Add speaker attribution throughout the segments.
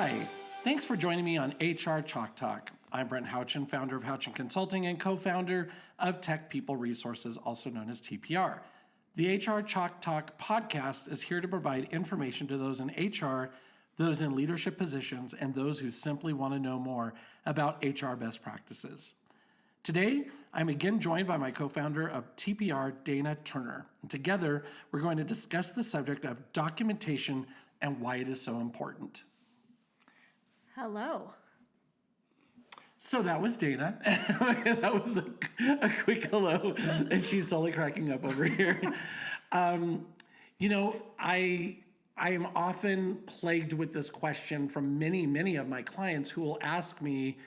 Speaker 1: Hi, thanks for joining me on HR Chalk Talk. I'm Brent Houchin, founder of Houchin Consulting and co-founder of Tech People Resources, also known as TPR. The HR Chalk Talk podcast is here to provide information to those in HR, those in leadership positions, and those who simply want to know more about HR best practices. Today, I'm again joined by my co-founder of TPR, Dana Turner. And together, we're going to discuss the subject of documentation and why it is so important.
Speaker 2: Hello.
Speaker 1: So that was Dana. That was a quick hello, and she's totally cracking up over here. I am often plagued with this question from many of my clients who will ask me,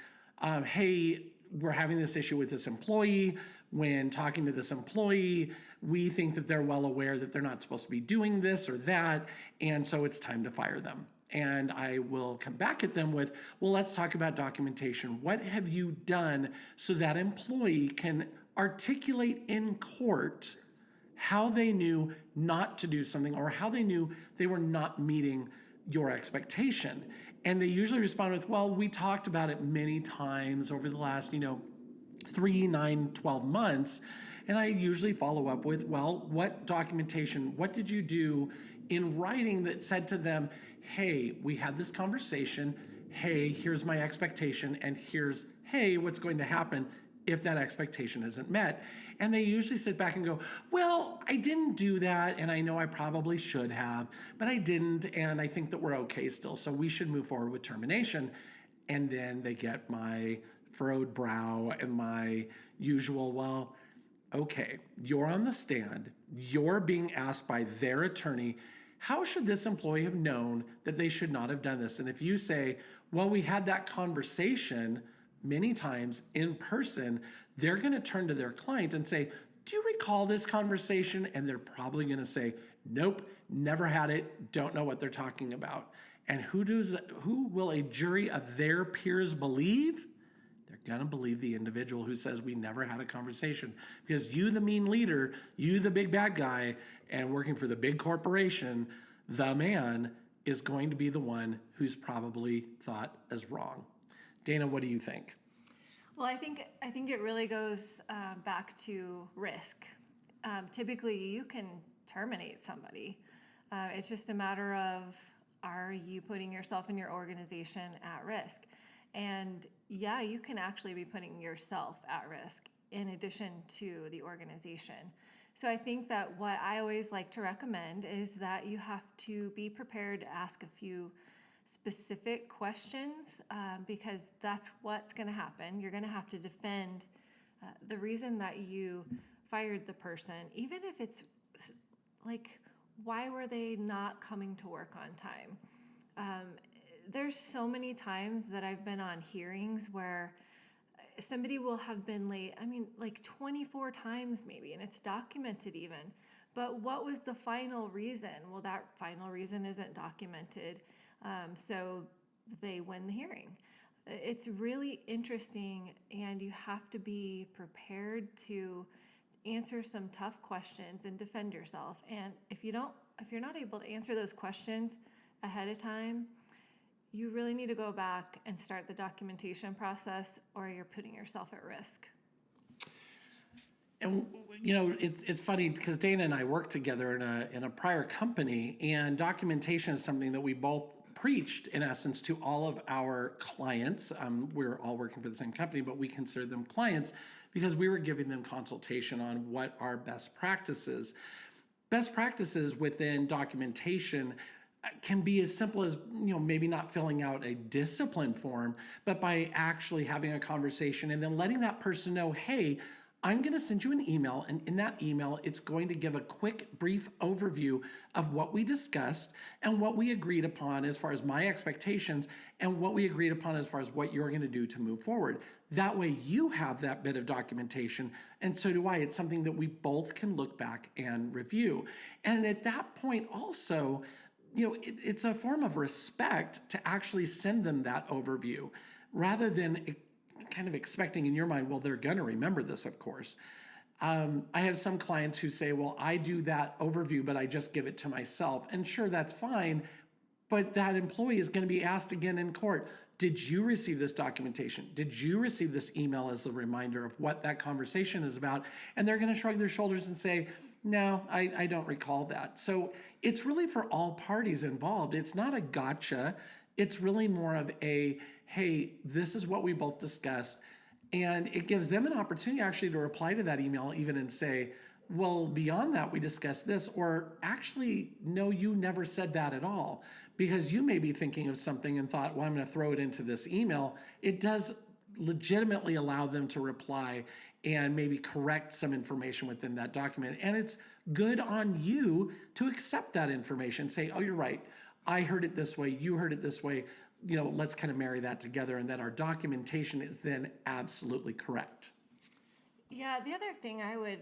Speaker 1: hey, we're having this issue with this employee. When talking to this employee, we think that they're well aware that they're not supposed to be doing this or that, and so it's time to fire them. And I will come back at them with, well, let's talk about documentation. What have you done so that employee can articulate in court how they knew not to do something or how they knew they were not meeting your expectation? And they usually respond with, well, we talked about it many times over the last, 3, 9, 12 months. And I usually follow up with, well, what documentation, what did you do in writing that said to them, hey, we had this conversation, hey, here's my expectation, and here's, hey, what's going to happen if that expectation isn't met? And they usually sit back and go, well, I didn't do that, and I know I probably should have, but I didn't, and I think that we're okay still, so we should move forward with termination. And then they get my furrowed brow and my usual, well, okay, you're on the stand, you're being asked by their attorney, how should this employee have known that they should not have done this? And if you say, well, we had that conversation many times in person, they're going to turn to their client and say, do you recall this conversation? And they're probably going to say, nope, never had it, don't know what they're talking about. And who will a jury of their peers believe? They're going to believe the individual who says we never had a conversation, because you, the mean leader, you, the big bad guy, and working for the big corporation, the man is going to be the one who's probably thought as wrong. Dana, what do you think?
Speaker 2: Well, I think it really goes back to risk. Typically, you can terminate somebody. It's just a matter of, are you putting yourself and your organization at risk? And yeah, you can actually be putting yourself at risk in addition to the organization. So I think that what I always like to recommend is that you have to be prepared to ask a few specific questions, because that's what's going to happen. You're going to have to defend the reason that you fired the person, even if it's like, why were they not coming to work on time? There's so many times that I've been on hearings where somebody will have been late, like 24 times maybe, and it's documented even. But what was the final reason? Well, that final reason isn't documented, so they win the hearing. It's really interesting, and you have to be prepared to answer some tough questions and defend yourself. And if you're not able to answer those questions ahead of time, you really need to go back and start the documentation process, or you're putting yourself at risk.
Speaker 1: And it's funny because Dana and I worked together in a prior company, and documentation is something that we both preached in essence to all of our clients. We're all working for the same company, but we consider them clients because we were giving them consultation on what are best practices. Best practices within documentation can be as simple as, maybe not filling out a discipline form, but by actually having a conversation and then letting that person know, hey, I'm going to send you an email, and in that email, it's going to give a quick, brief overview of what we discussed and what we agreed upon as far as my expectations and what we agreed upon as far as what you're going to do to move forward. That way you have that bit of documentation, and so do I. It's something that we both can look back and review. And at that point also, it's a form of respect to actually send them that overview rather than kind of expecting in your mind, well, they're going to remember this, of course. I have some clients who say, well, I do that overview, but I just give it to myself. And sure, that's fine. But that employee is going to be asked again in court, did you receive this documentation? Did you receive this email as a reminder of what that conversation is about? And they're going to shrug their shoulders and say, no, I don't recall that. So it's really for all parties involved. It's not a gotcha. It's really more of a, hey, this is what we both discussed. And it gives them an opportunity actually to reply to that email even and say, well, beyond that, we discussed this, or actually, no, you never said that at all, because you may be thinking of something and thought, well, I'm going to throw it into this email. It does legitimately allow them to reply and maybe correct some information within that document. And it's good on you to accept that information, say, oh, you're right. I heard it this way. You heard it this way. Let's kind of marry that together, and that our documentation is then absolutely correct.
Speaker 2: Yeah, the other thing I would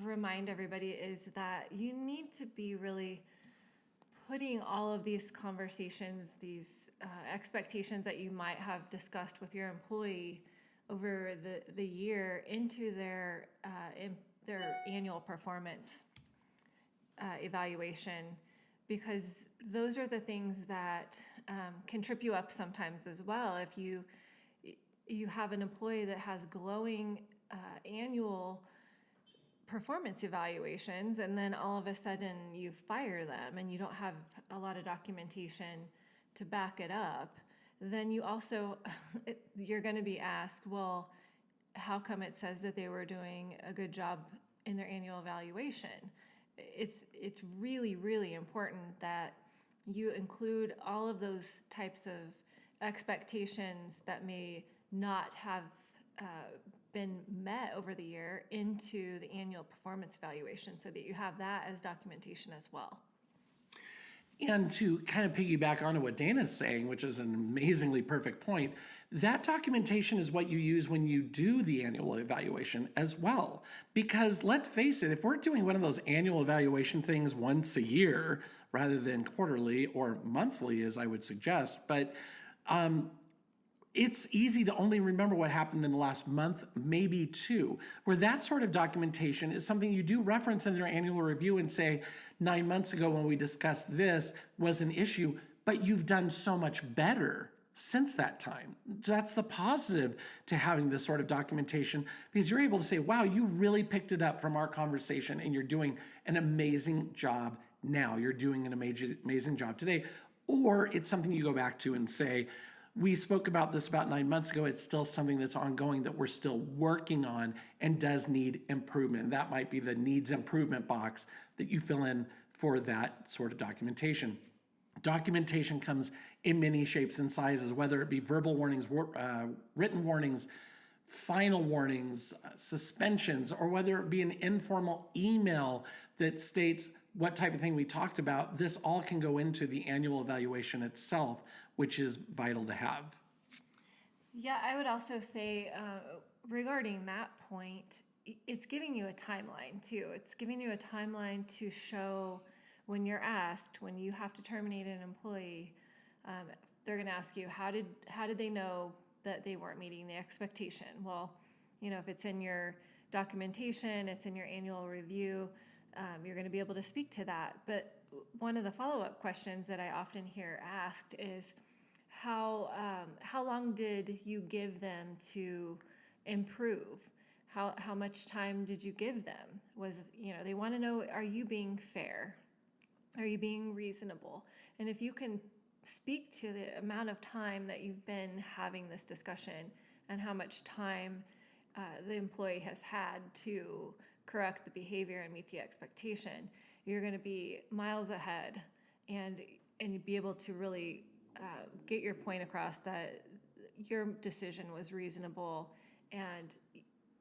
Speaker 2: remind everybody is that you need to be really putting all of these conversations, these expectations that you might have discussed with your employee over the year into their annual performance evaluation, because those are the things that can trip you up sometimes as well. If you have an employee that has glowing annual performance evaluations, and then all of a sudden you fire them and you don't have a lot of documentation to back it up, then you also, you're going to be asked, well, how come it says that they were doing a good job in their annual evaluation? It's really, really important that you include all of those types of expectations that may not have been met over the year into the annual performance evaluation, so that you have that as documentation as well.
Speaker 1: And to kind of piggyback onto what Dana's saying, which is an amazingly perfect point, that documentation is what you use when you do the annual evaluation as well. Because let's face it, if we're doing one of those annual evaluation things once a year rather than quarterly or monthly, as I would suggest, but it's easy to only remember what happened in the last month, maybe two, where that sort of documentation is something you do reference in their annual review and say, 9 months ago when we discussed this was an issue, but you've done so much better since that time. That's the positive to having this sort of documentation, because you're able to say, wow, you really picked it up from our conversation and you're doing an amazing job now. You're doing an amazing job today. Or it's something you go back to and say, we spoke about this about 9 months ago. It's still something that's ongoing that we're still working on and does need improvement. That might be the needs improvement box that you fill in for that sort of documentation. Documentation comes in many shapes and sizes, whether it be verbal warnings, written warnings, final warnings, suspensions, or whether it be an informal email that states what type of thing we talked about. This all can go into the annual evaluation itself, which is vital to have.
Speaker 2: Yeah, I would also say regarding that point, it's giving you a timeline too. It's giving you a timeline to show when you're asked, when you have to terminate an employee, they're going to ask you, how did they know that they weren't meeting the expectation? Well, if it's in your documentation, it's in your annual review, you're going to be able to speak to that. But one of the follow-up questions that I often hear asked is, how long did you give them to improve? How much time did you give them? They want to know, are you being fair? Are you being reasonable? And if you can speak to the amount of time that you've been having this discussion and how much time the employee has had to correct the behavior and meet the expectation, you're going to be miles ahead and be able to really get your point across that your decision was reasonable, and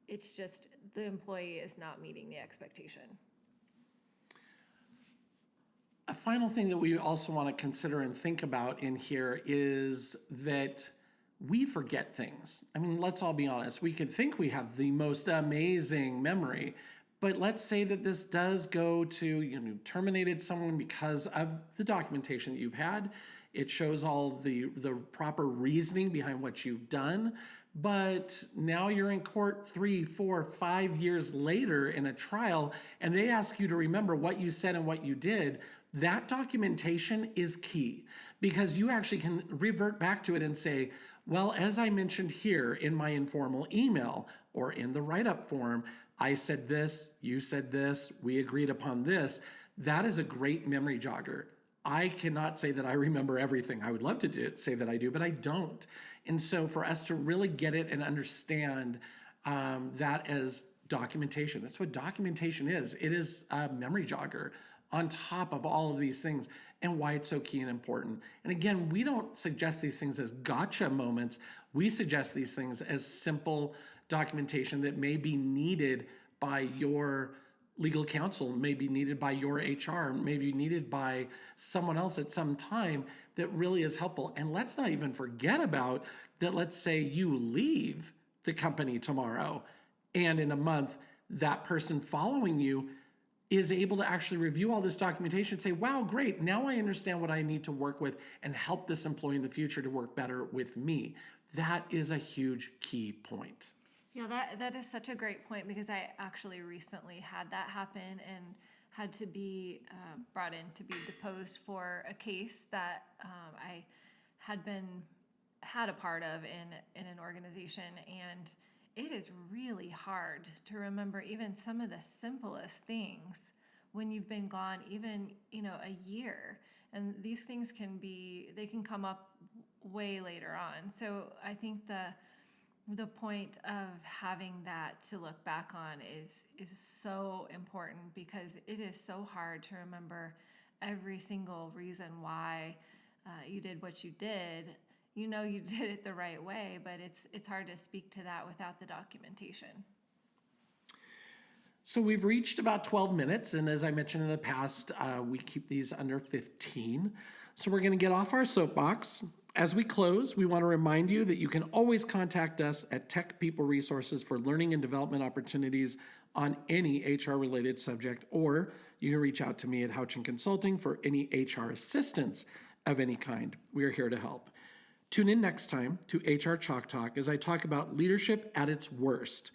Speaker 2: it's just the employee is not meeting the expectation.
Speaker 1: A final thing that we also want to consider and think about in here is that we forget things. I mean, let's all be honest. We could think we have the most amazing memory, but let's say that this does go to, terminated someone because of the documentation that you've had. It shows all the proper reasoning behind what you've done. But now you're in court 3, 4, 5 years later in a trial, and they ask you to remember what you said and what you did. That documentation is key, because you actually can revert back to it and say, well, as I mentioned here in my informal email or in the write-up form, I said this, you said this, we agreed upon this. That is a great memory jogger. I cannot say that I remember everything. I would love to say that I do, but I don't. And so for us to really get it and understand that as documentation, that's what documentation is. It is a memory jogger on top of all of these things, and why it's so key and important. And again, we don't suggest these things as gotcha moments. We suggest these things as simple documentation that may be needed by your legal counsel, may be needed by your HR, may be needed by someone else at some time, that really is helpful. And let's not even forget about that. Let's say you leave the company tomorrow, and in a month, that person following you is able to actually review all this documentation and say, wow, great, now I understand what I need to work with and help this employee in the future to work better with me. That is a huge key point.
Speaker 2: Yeah, that is such a great point, because I actually recently had that happen and had to be brought in to be deposed for a case that I had a part of in an organization, and it is really hard to remember even some of the simplest things when you've been gone even, a year. And these things can come up way later on. So I think the point of having that to look back on is so important, because it is so hard to remember every single reason why you did what you did. You did it the right way, but it's hard to speak to that without the documentation.
Speaker 1: So we've reached about 12 minutes, and as I mentioned in the past, we keep these under 15. So we're going to get off our soapbox. As we close, we want to remind you that you can always contact us at Tech People Resources for learning and development opportunities on any HR-related subject, or you can reach out to me at Houchin Consulting for any HR assistance of any kind. We are here to help. Tune in next time to HR Chalk Talk as I talk about leadership at its worst.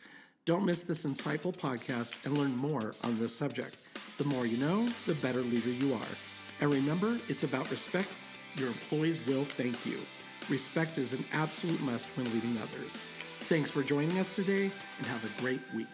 Speaker 1: Don't miss this insightful podcast and learn more on this subject. The more you know, the better leader you are. And remember, it's about respect. Your employees will thank you. Respect is an absolute must when leading others. Thanks for joining us today, and have a great week.